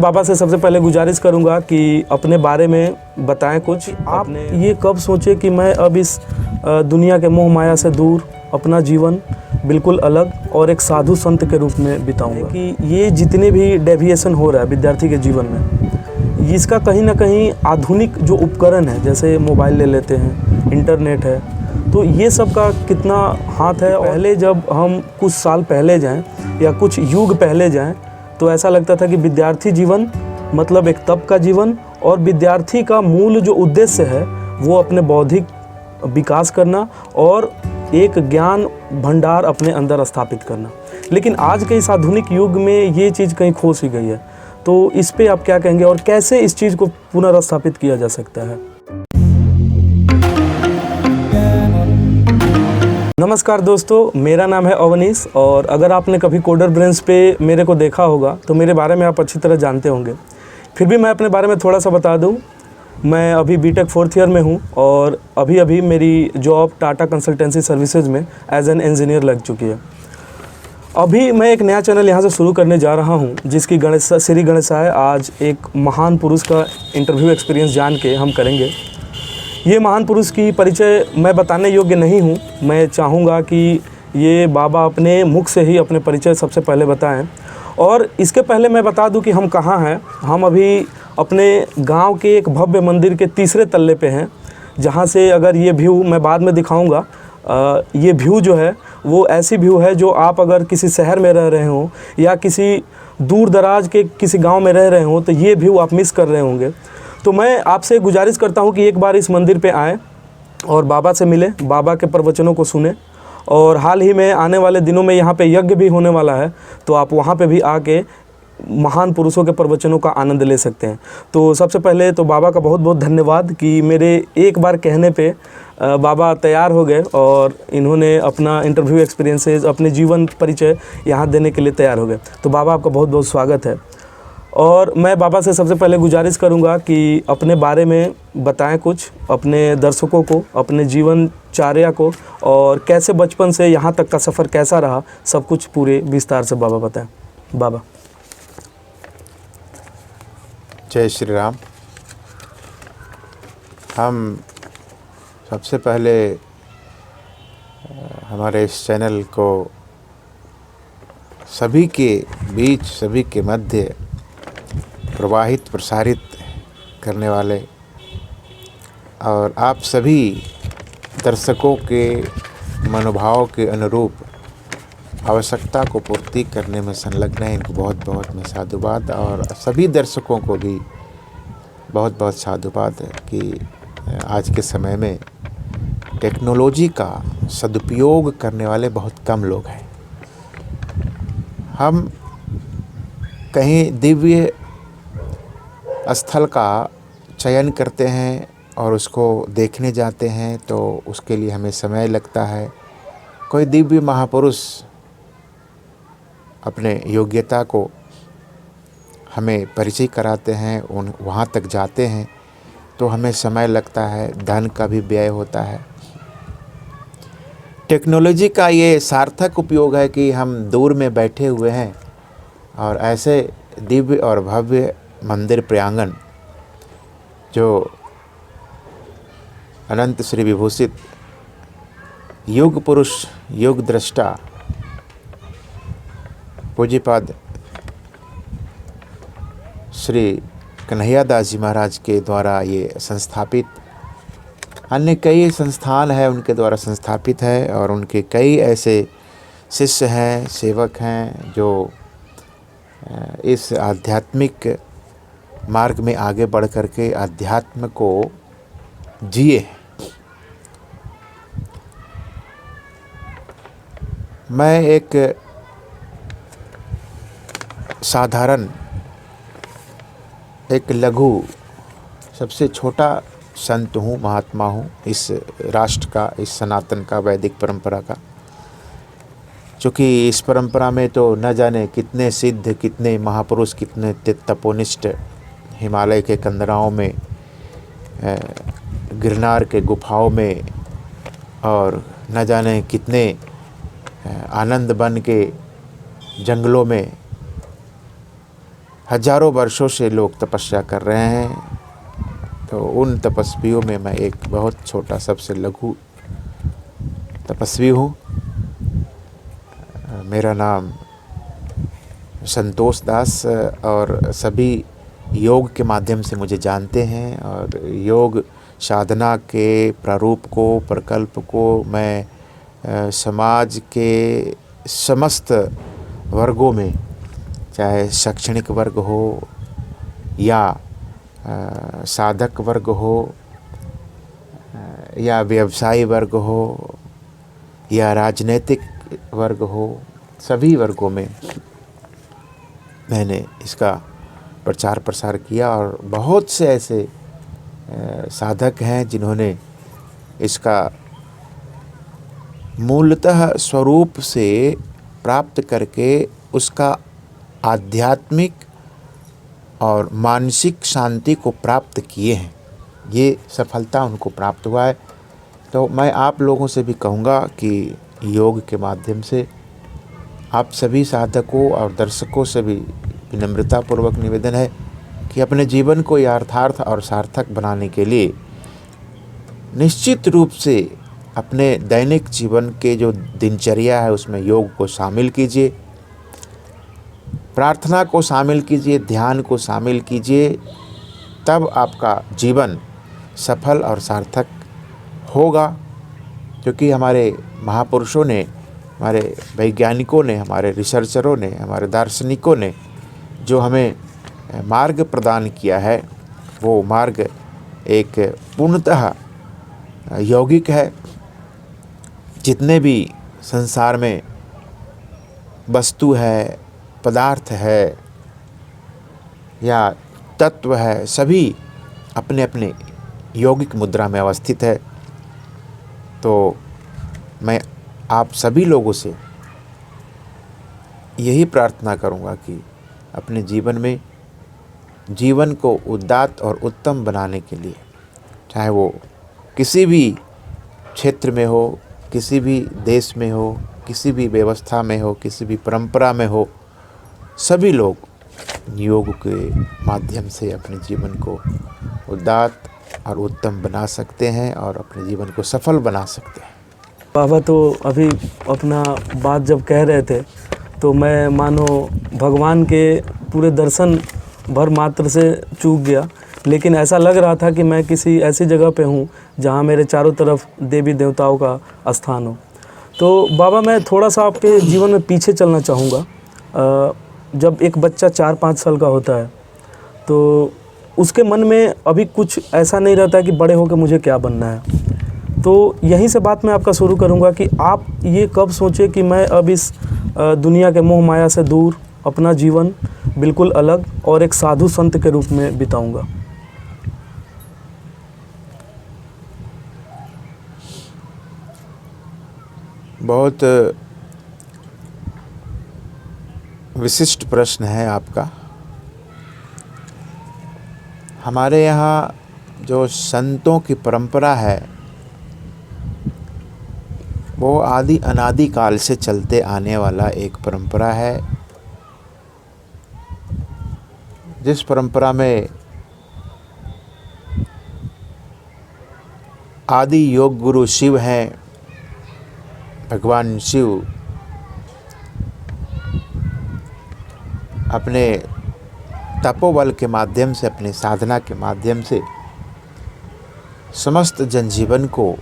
बाबा से सबसे पहले गुजारिश करूंगा कि अपने बारे में बताएं कुछ। आप ये कब सोचे कि मैं अब इस दुनिया के मोह माया से दूर अपना जीवन बिल्कुल अलग और एक साधु संत के रूप में बिताऊंगा। कि ये जितने भी डेविएशन हो रहा है विद्यार्थी के जीवन में, इसका कहीं ना कहीं आधुनिक जो उपकरण है, जैसे मोबाइल ले लेते हैं, इंटरनेट है, तो ये सब का कितना हाथ है। पहले जब हम कुछ साल पहले जाएं या कुछ युग पहले जाएं तो ऐसा लगता था कि विद्यार्थी जीवन मतलब एक तप का जीवन, और विद्यार्थी का मूल जो उद्देश्य है वो अपने बौद्धिक विकास करना और एक ज्ञान भंडार अपने अंदर स्थापित करना। लेकिन आज के इस आधुनिक युग में ये चीज़ कहीं खो सी गई है। तो इस पे आप क्या कहेंगे और कैसे इस चीज़ को पुनर्स्थापित किया जा सकता है? नमस्कार दोस्तों, मेरा नाम है अवनीश, और अगर आपने कभी कोडर ब्रेन्स पे मेरे को देखा होगा तो मेरे बारे में आप अच्छी तरह जानते होंगे। फिर भी मैं अपने बारे में थोड़ा सा बता दूं। मैं अभी बीटेक 4th ईयर में हूं और अभी मेरी जॉब टाटा कंसल्टेंसी सर्विसेज में एज एन इंजीनियर लग चुकी है। अभी मैं एक नया चैनल यहाँ से शुरू करने जा रहा हूँ जिसकी श्री गणेशाय आज एक महान पुरुष का इंटरव्यू एक्सपीरियंस जान के हम करेंगे। ये महान पुरुष की परिचय मैं बताने योग्य नहीं हूँ। मैं चाहूँगा कि ये बाबा अपने मुख से ही अपने परिचय सबसे पहले बताएं। और इसके पहले मैं बता दूं कि हम कहाँ हैं। हम अभी अपने गांव के एक भव्य मंदिर के 3रे तल्ले पे हैं, जहाँ से अगर ये व्यू मैं बाद में दिखाऊंगा। ये व्यू जो है वो ऐसी व्यू है जो आप अगर किसी शहर में रह रहे हों या किसी दूर दराज के किसी गाँव में रह रहे हों तो ये व्यू आप मिस कर रहे होंगे। तो मैं आपसे गुजारिश करता हूं कि एक बार इस मंदिर पे आएँ और बाबा से मिलें, बाबा के प्रवचनों को सुने। और हाल ही में आने वाले दिनों में यहाँ पे यज्ञ भी होने वाला है, तो आप वहाँ पे भी आके महान पुरुषों के प्रवचनों का आनंद ले सकते हैं। तो सबसे पहले तो बाबा का बहुत बहुत धन्यवाद कि मेरे एक बार कहने पे बाबा तैयार हो गए और इन्होंने अपना इंटरव्यू एक्सपीरियंसेस, अपने जीवन परिचय यहाँ देने के लिए तैयार हो गए। तो बाबा आपका बहुत बहुत स्वागत है। और मैं बाबा से सबसे पहले गुजारिश करूंगा कि अपने बारे में बताएं कुछ, अपने दर्शकों को, अपने जीवनचर्या को, और कैसे बचपन से यहाँ तक का सफ़र कैसा रहा, सब कुछ पूरे विस्तार से बाबा बताएं। बाबा। जय श्री राम। हम सबसे पहले हमारे इस चैनल को सभी के बीच, सभी के मध्य प्रवाहित प्रसारित करने वाले और आप सभी दर्शकों के मनोभाव के अनुरूप आवश्यकता को पूर्ति करने में संलग्न है, इनको बहुत बहुत मैं साधुवाद, और सभी दर्शकों को भी बहुत बहुत साधुवाद कि आज के समय में टेक्नोलॉजी का सदुपयोग करने वाले बहुत कम लोग हैं। हम कहीं दिव्य स्थल का चयन करते हैं और उसको देखने जाते हैं तो उसके लिए हमें समय लगता है। कोई दिव्य महापुरुष अपने योग्यता को हमें परिचय कराते हैं, वहाँ तक जाते हैं तो हमें समय लगता है, धन का भी व्यय होता है। टेक्नोलॉजी का ये सार्थक उपयोग है कि हम दूर में बैठे हुए हैं और ऐसे दिव्य और भव्य मंदिर प्रांगण जो अनंत श्री विभूषित युग पुरुष, युग दृष्टा पूज्यपाद श्री कन्हैया दास जी महाराज के द्वारा ये संस्थापित, अन्य कई संस्थान है उनके द्वारा संस्थापित है, और उनके कई ऐसे शिष्य हैं, सेवक हैं जो इस आध्यात्मिक मार्ग में आगे बढ़ करके अध्यात्म को जिए। मैं एक साधारण, एक लघु, सबसे छोटा संत हूँ, महात्मा हूँ इस राष्ट्र का, इस सनातन का, वैदिक परंपरा का। चूँकि इस परंपरा में तो न जाने कितने सिद्ध, कितने महापुरुष, कितने तपोनिष्ठ हिमालय के कंदराओं में, गिरनार के गुफाओं में, और न जाने कितने आनंद वन के जंगलों में हजारों वर्षों से लोग तपस्या कर रहे हैं। तो उन तपस्वियों में मैं एक बहुत छोटा, सबसे लघु तपस्वी हूँ। मेरा नाम संतोष दास, और सभी योग के माध्यम से मुझे जानते हैं। और योग साधना के प्रारूप को, प्रकल्प को मैं समाज के समस्त वर्गों में, चाहे शैक्षणिक वर्ग हो या साधक वर्ग हो या व्यवसायी वर्ग हो या राजनीतिक वर्ग हो, सभी वर्गों में मैंने इसका प्रचार प्रसार किया। और बहुत से ऐसे साधक हैं जिन्होंने इसका मूलतः स्वरूप से प्राप्त करके उसका आध्यात्मिक और मानसिक शांति को प्राप्त किए हैं। ये सफलता उनको प्राप्त हुआ है। तो मैं आप लोगों से भी कहूँगा कि योग के माध्यम से आप सभी साधकों और दर्शकों से भी विनम्रतापूर्वक निवेदन है कि अपने जीवन को यथार्थ और सार्थक बनाने के लिए निश्चित रूप से अपने दैनिक जीवन के जो दिनचर्या है उसमें योग को शामिल कीजिए, प्रार्थना को शामिल कीजिए, ध्यान को शामिल कीजिए। तब आपका जीवन सफल और सार्थक होगा। क्योंकि हमारे महापुरुषों ने, हमारे वैज्ञानिकों ने, हमारे रिसर्चरों ने, हमारे दार्शनिकों ने जो हमें मार्ग प्रदान किया है, वो मार्ग एक पूर्णतः यौगिक है। जितने भी संसार में वस्तु है, पदार्थ है या तत्व है, सभी अपने अपने यौगिक मुद्रा में अवस्थित है। तो मैं आप सभी लोगों से यही प्रार्थना करूंगा कि अपने जीवन में जीवन को उदात्त और उत्तम बनाने के लिए, चाहे वो किसी भी क्षेत्र में हो, किसी भी देश में हो, किसी भी व्यवस्था में हो, किसी भी परंपरा में हो, सभी लोग योग के माध्यम से अपने जीवन को उदात्त और उत्तम बना सकते हैं और अपने जीवन को सफल बना सकते हैं। बाबा तो अभी अपना बात जब कह रहे थे तो मैं मानो भगवान के पूरे दर्शन भर मात्र से चूक गया। लेकिन ऐसा लग रहा था कि मैं किसी ऐसी जगह पे हूँ जहाँ मेरे चारों तरफ देवी देवताओं का स्थान हो। तो बाबा मैं थोड़ा सा आपके जीवन में पीछे चलना चाहूँगा। जब एक बच्चा 4-5 साल का होता है तो उसके मन में अभी कुछ ऐसा नहीं रहता कि बड़े होकर मुझे क्या बनना है। तो यहीं से बात मैं आपका शुरू करूंगा कि आप ये कब सोचे कि मैं अब इस दुनिया के मोह माया से दूर अपना जीवन बिल्कुल अलग और एक साधु संत के रूप में बिताऊंगा। बहुत विशिष्ट प्रश्न है आपका। हमारे यहाँ जो संतों की परंपरा है वो आदि अनादि काल से चलते आने वाला एक परंपरा है, जिस परंपरा में आदि योग गुरु शिव हैं। भगवान शिव अपने तपोबल के माध्यम से, अपने साधना के माध्यम से समस्त जनजीवन को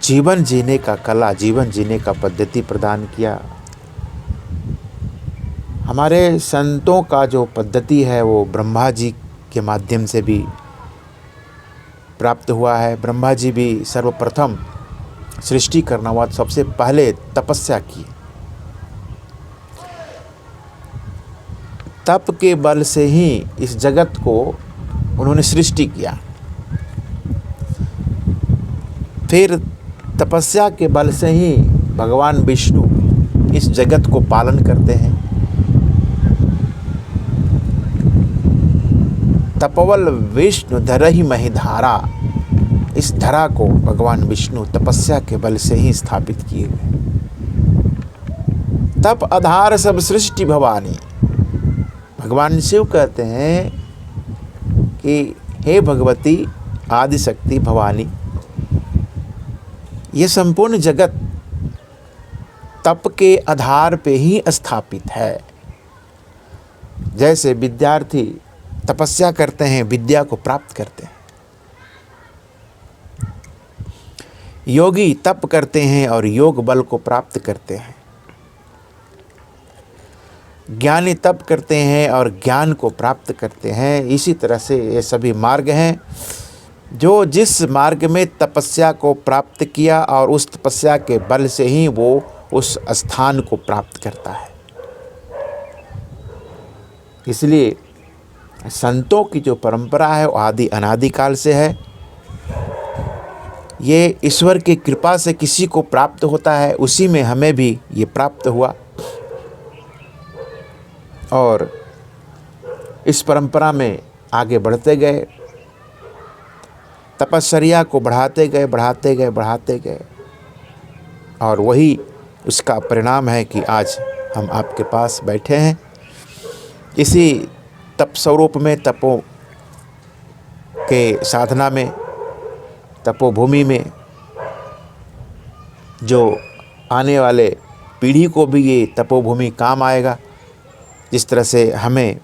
जीवन जीने का कला, जीवन जीने का पद्धति प्रदान किया। हमारे संतों का जो पद्धति है वो ब्रह्मा जी के माध्यम से भी प्राप्त हुआ है। ब्रह्मा जी भी सर्वप्रथम सृष्टि करना हुआ, सबसे पहले तपस्या की। तप के बल से ही इस जगत को उन्होंने सृष्टि किया। फिर तपस्या के बल से ही भगवान विष्णु इस जगत को पालन करते हैं। तपवल विष्णु धरहि महिधारा, इस धरा को भगवान विष्णु तपस्या के बल से ही स्थापित किए हुए। तप आधार सब सृष्टि भवानी, भगवान शिव कहते हैं कि हे भगवती आदिशक्ति भवानी, ये संपूर्ण जगत तप के आधार पे ही स्थापित है। जैसे विद्यार्थी तपस्या करते हैं, विद्या को प्राप्त करते हैं, योगी तप करते हैं और योग बल को प्राप्त करते हैं, ज्ञानी तप करते हैं और ज्ञान को प्राप्त करते हैं। इसी तरह से ये सभी मार्ग हैं, जो जिस मार्ग में तपस्या को प्राप्त किया और उस तपस्या के बल से ही वो उस स्थान को प्राप्त करता है। इसलिए संतों की जो परंपरा है वो आदि अनादिकाल से है। ये ईश्वर की कृपा से किसी को प्राप्त होता है, उसी में हमें भी ये प्राप्त हुआ। और इस परंपरा में आगे बढ़ते गए, तपश्चर्या को बढ़ाते गए और वही उसका परिणाम है कि आज हम आपके पास बैठे हैं। इसी तप स्वरूप में, तपों के साधना में, तपोभूमि में, जो आने वाले पीढ़ी को भी ये तपोभूमि काम आएगा। जिस तरह से हमें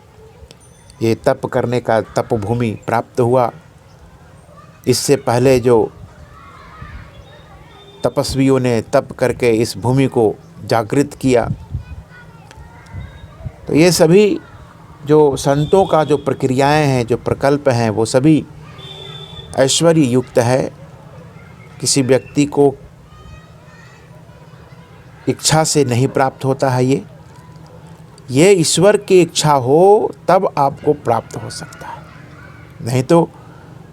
ये तप करने का तपोभूमि प्राप्त हुआ, इससे पहले जो तपस्वियों ने तप करके इस भूमि को जागृत किया, तो ये सभी जो संतों का जो प्रक्रियाएं हैं, जो प्रकल्प हैं, वो सभी ऐश्वर्य युक्त है। किसी व्यक्ति को इच्छा से नहीं प्राप्त होता है। ये ईश्वर की इच्छा हो तब आपको प्राप्त हो सकता है, नहीं तो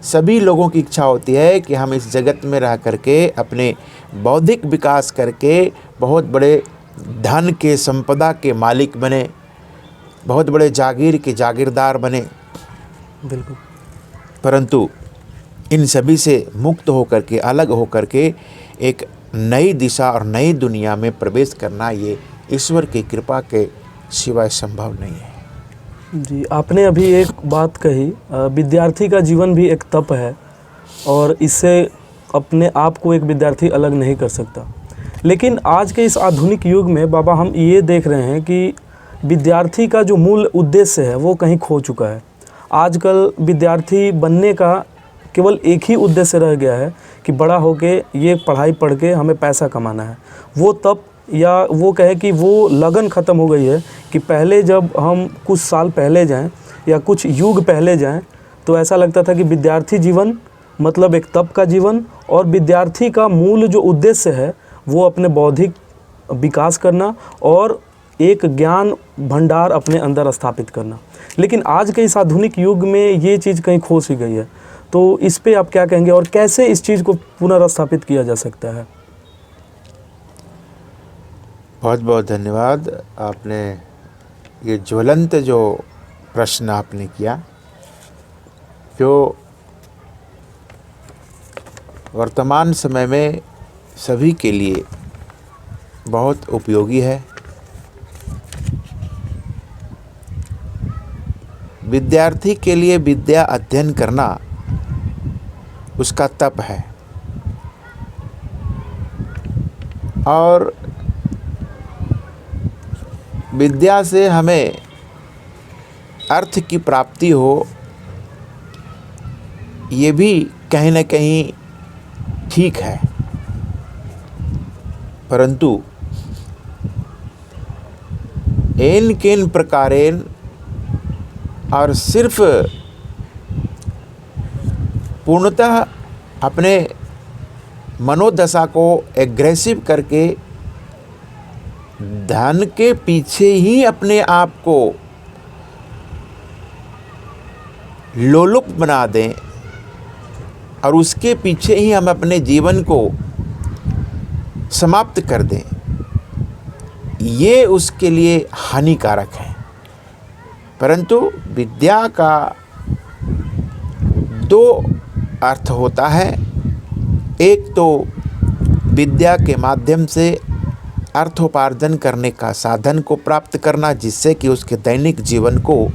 सभी लोगों की इच्छा होती है कि हम इस जगत में रह करके अपने बौद्धिक विकास करके बहुत बड़े धन के, संपदा के मालिक बने, बहुत बड़े जागीर के जागीरदार बने। बिल्कुल। परंतु इन सभी से मुक्त होकर के, अलग होकर के एक नई दिशा और नई दुनिया में प्रवेश करना, ये ईश्वर की कृपा के सिवाय संभव नहीं है। जी, आपने अभी एक बात कही, विद्यार्थी का जीवन भी एक तप है और इससे अपने आप को एक विद्यार्थी अलग नहीं कर सकता। लेकिन आज के इस आधुनिक युग में बाबा, हम ये देख रहे हैं कि विद्यार्थी का जो मूल उद्देश्य है वो कहीं खो चुका है। आजकल विद्यार्थी बनने का केवल एक ही उद्देश्य रह गया है कि बड़ा होके ये पढ़ाई पढ़ के हमें पैसा कमाना है। वो तप या वो कहे कि वो लगन ख़त्म हो गई है कि पहले जब हम कुछ साल पहले जाएं या कुछ युग पहले जाएं तो ऐसा लगता था कि विद्यार्थी जीवन मतलब एक तप का जीवन, और विद्यार्थी का मूल जो उद्देश्य है वो अपने बौद्धिक विकास करना और एक ज्ञान भंडार अपने अंदर स्थापित करना। लेकिन आज के इस आधुनिक युग में ये चीज़ कहीं खो सी गई है। तो इस पे आप क्या कहेंगे और कैसे इस चीज़ को पुनर्स्थापित किया जा सकता है? बहुत बहुत धन्यवाद। आपने ये ज्वलंत जो प्रश्न आपने किया, जो वर्तमान समय में सभी के लिए बहुत उपयोगी है। विद्यार्थी के लिए विद्या अध्ययन करना उसका तप है, और विद्या से हमें अर्थ की प्राप्ति हो, ये भी कहीं न कहीं ठीक है। परंतु एन केन प्रकारेण और सिर्फ पूर्णतः अपने मनोदशा को एग्रेसिव करके धन के पीछे ही अपने आप को लोलुप बना दें और उसके पीछे ही हम अपने जीवन को समाप्त कर दें, ये उसके लिए हानिकारक है। परंतु विद्या का दो अर्थ होता है। एक तो विद्या के माध्यम से अर्थोपार्जन करने का साधन को प्राप्त करना, जिससे कि उसके दैनिक जीवन को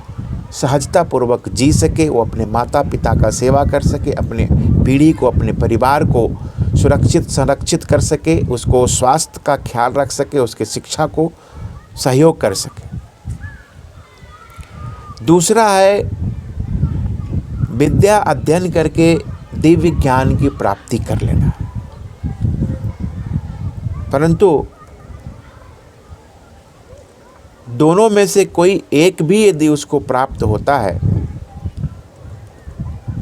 सहजतापूर्वक जी सके, वो अपने माता पिता का सेवा कर सके, अपने पीढ़ी को, अपने परिवार को सुरक्षित संरक्षित कर सके, उसको स्वास्थ्य का ख्याल रख सके, उसके शिक्षा को सहयोग कर सके। दूसरा है विद्या अध्ययन करके दिव्य ज्ञान की प्राप्ति कर लेना। परंतु दोनों में से कोई एक भी यदि उसको प्राप्त होता है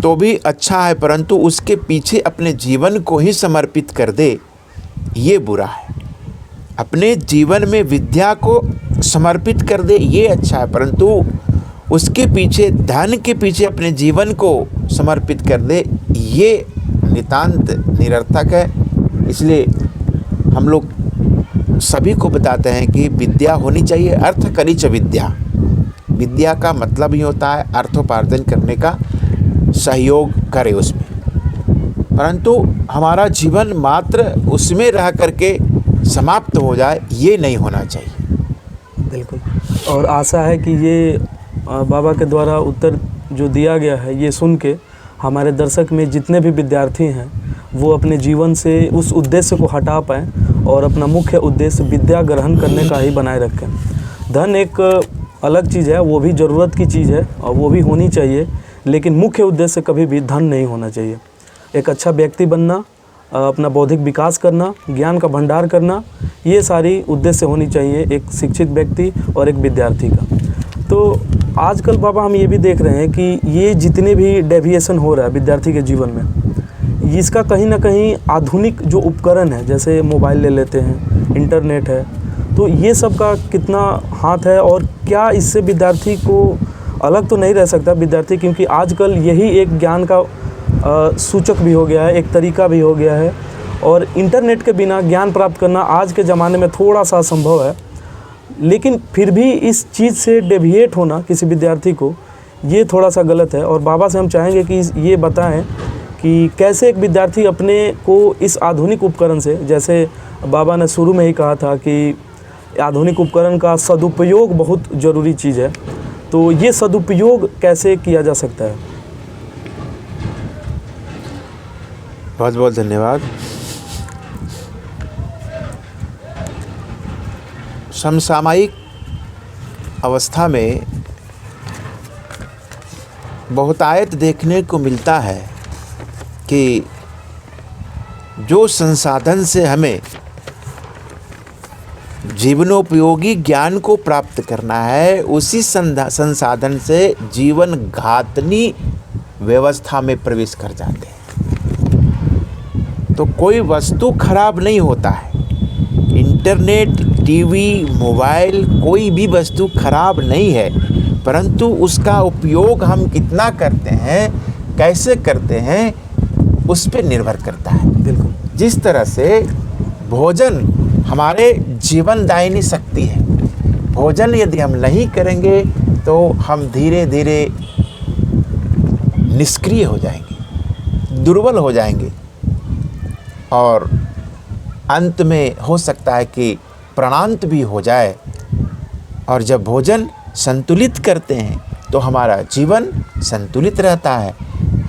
तो भी अच्छा है, परंतु उसके पीछे अपने जीवन को ही समर्पित कर दे, ये बुरा है। अपने जीवन में विद्या को समर्पित कर दे, ये अच्छा है, परंतु उसके पीछे, धन के पीछे अपने जीवन को समर्पित कर दे, ये नितांत निरर्थक है। इसलिए हम लोग सभी को बताते हैं कि विद्या होनी चाहिए। अर्थ करी च विद्या। विद्या का मतलब ही होता है अर्थोपार्जन करने का सहयोग करे उसमें, परंतु हमारा जीवन मात्र उसमें रह करके समाप्त हो जाए, ये नहीं होना चाहिए। बिल्कुल। और आशा है कि ये बाबा के द्वारा उत्तर जो दिया गया है, ये सुन के हमारे दर्शक में जितने भी विद्यार्थी हैं वो अपने जीवन से उस उद्देश्य को हटा पाएँ और अपना मुख्य उद्देश्य विद्या ग्रहण करने का ही बनाए रखें। धन एक अलग चीज़ है, वो भी ज़रूरत की चीज़ है और वो भी होनी चाहिए, लेकिन मुख्य उद्देश्य कभी भी धन नहीं होना चाहिए। एक अच्छा व्यक्ति बनना, अपना बौद्धिक विकास करना, ज्ञान का भंडार करना, ये सारी उद्देश्य होनी चाहिए एक शिक्षित व्यक्ति और एक विद्यार्थी का। तो आजकल बाबा हम ये भी देख रहे हैं कि ये जितने भी डेविएशन हो रहा है विद्यार्थी के जीवन में, इसका कहीं ना कहीं आधुनिक जो उपकरण है, जैसे मोबाइल ले लेते हैं, इंटरनेट है, तो ये सब का कितना हाथ है और क्या इससे विद्यार्थी को अलग तो नहीं रह सकता विद्यार्थी, क्योंकि आजकल यही एक ज्ञान का सूचक भी हो गया है, एक तरीका भी हो गया है, और इंटरनेट के बिना ज्ञान प्राप्त करना आज के ज़माने में थोड़ा सा असंभव है। लेकिन फिर भी इस चीज़ से डेविएट होना किसी विद्यार्थी को, ये थोड़ा सा गलत है। और बाबा से हम चाहेंगे कि ये बताएं कि कैसे एक विद्यार्थी अपने को इस आधुनिक उपकरण से, जैसे बाबा ने शुरू में ही कहा था कि आधुनिक उपकरण का सदुपयोग बहुत ज़रूरी चीज़ है, तो ये सदुपयोग कैसे किया जा सकता है? बहुत बहुत धन्यवाद। समसामयिक अवस्था में बहुतायत देखने को मिलता है कि जो संसाधन से हमें जीवनोपयोगी ज्ञान को प्राप्त करना है, उसी संसाधन से जीवन घातनी व्यवस्था में प्रवेश कर जाते हैं। तो कोई वस्तु खराब नहीं होता है, इंटरनेट, टीवी, मोबाइल, कोई भी वस्तु खराब नहीं है, परंतु उसका उपयोग हम कितना करते हैं, कैसे करते हैं, उस पर निर्भर करता है। बिल्कुल। जिस तरह से भोजन हमारे जीवनदायिनी शक्ति है, भोजन यदि हम नहीं करेंगे तो हम धीरे धीरे निष्क्रिय हो जाएंगे, दुर्बल हो जाएंगे, और अंत में हो सकता है कि प्राणांत भी हो जाए। और जब भोजन संतुलित करते हैं तो हमारा जीवन संतुलित रहता है।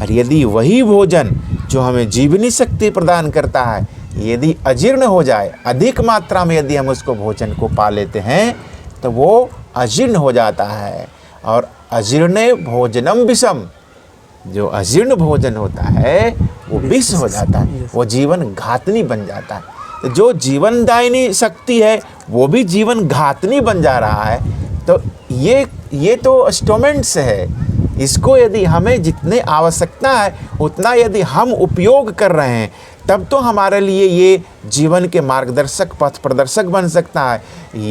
और यदि वही भोजन जो हमें जीवनी शक्ति प्रदान करता है, यदि अजीर्ण हो जाए, अधिक मात्रा में यदि हम उसको भोजन को पा लेते हैं, तो वो अजीर्ण हो जाता है। और अजीर्णे भोजनम विषम, जो अजीर्ण भोजन होता है वो विष हो जाता है, वो जीवन घातनी बन जाता है। तो जो जीवनदायिनी शक्ति है वो भी जीवन घातनी बन जा रहा है। तो ये तो इंस्ट्रूमेंट्स है, इसको यदि हमें जितने आवश्यकता है उतना यदि हम उपयोग कर रहे हैं, तब तो हमारे लिए ये जीवन के मार्गदर्शक, पथ प्रदर्शक बन सकता है।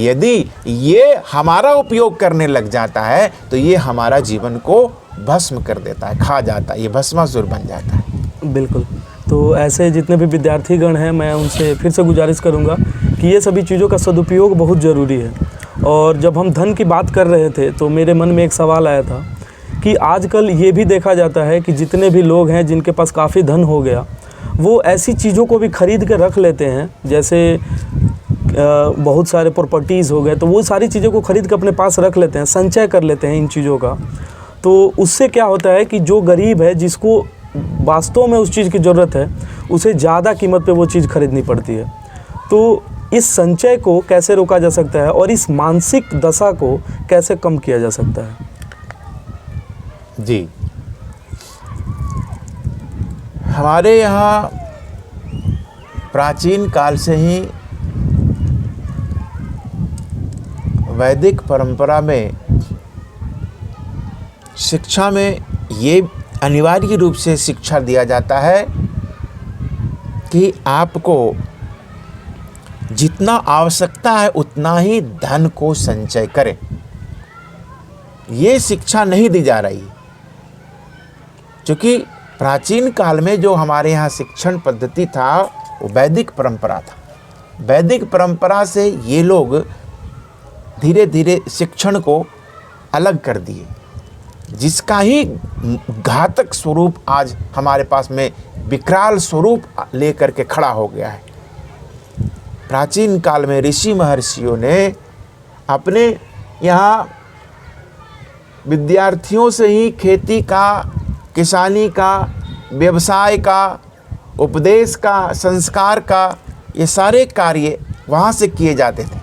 यदि ये हमारा उपयोग करने लग जाता है तो ये हमारा जीवन को भस्म कर देता है, खा जाता है, ये भस्मासुर बन जाता है। बिल्कुल। तो ऐसे जितने भी विद्यार्थीगण हैं, मैं उनसे फिर से गुजारिश करूंगा कि ये सभी चीज़ों का सदुपयोग बहुत ज़रूरी है। और जब हम धन की बात कर रहे थे तो मेरे मन में एक सवाल आया था कि आजकल ये भी देखा जाता है कि जितने भी लोग हैं जिनके पास काफ़ी धन हो गया, वो ऐसी चीज़ों को भी खरीद के रख लेते हैं, जैसे बहुत सारे प्रॉपर्टीज़ हो गए, तो वो सारी चीज़ों को ख़रीद के अपने पास रख लेते हैं, संचय कर लेते हैं इन चीज़ों का। तो उससे क्या होता है कि जो गरीब है, जिसको वास्तव में उस चीज़ की ज़रूरत है, उसे ज़्यादा कीमत पे वो चीज़ खरीदनी पड़ती है। तो इस संचय को कैसे रोका जा सकता है और इस मानसिक दशा को कैसे कम किया जा सकता है? जी, हमारे यहाँ प्राचीन काल से ही वैदिक परंपरा में शिक्षा में ये अनिवार्य रूप से शिक्षा दिया जाता है कि आपको जितना आवश्यकता है उतना ही धन को संचय करें। ये शिक्षा नहीं दी जा रही, क्योंकि प्राचीन काल में जो हमारे यहाँ शिक्षण पद्धति था वो वैदिक परंपरा था। वैदिक परंपरा से ये लोग धीरे धीरे शिक्षण को अलग कर दिए, जिसका ही घातक स्वरूप आज हमारे पास में विकराल स्वरूप लेकर के खड़ा हो गया है। प्राचीन काल में ऋषि महर्षियों ने अपने यहाँ विद्यार्थियों से ही खेती का, किसानी का, व्यवसाय का, उपदेश का, संस्कार का, ये सारे कार्य वहाँ से किए जाते थे।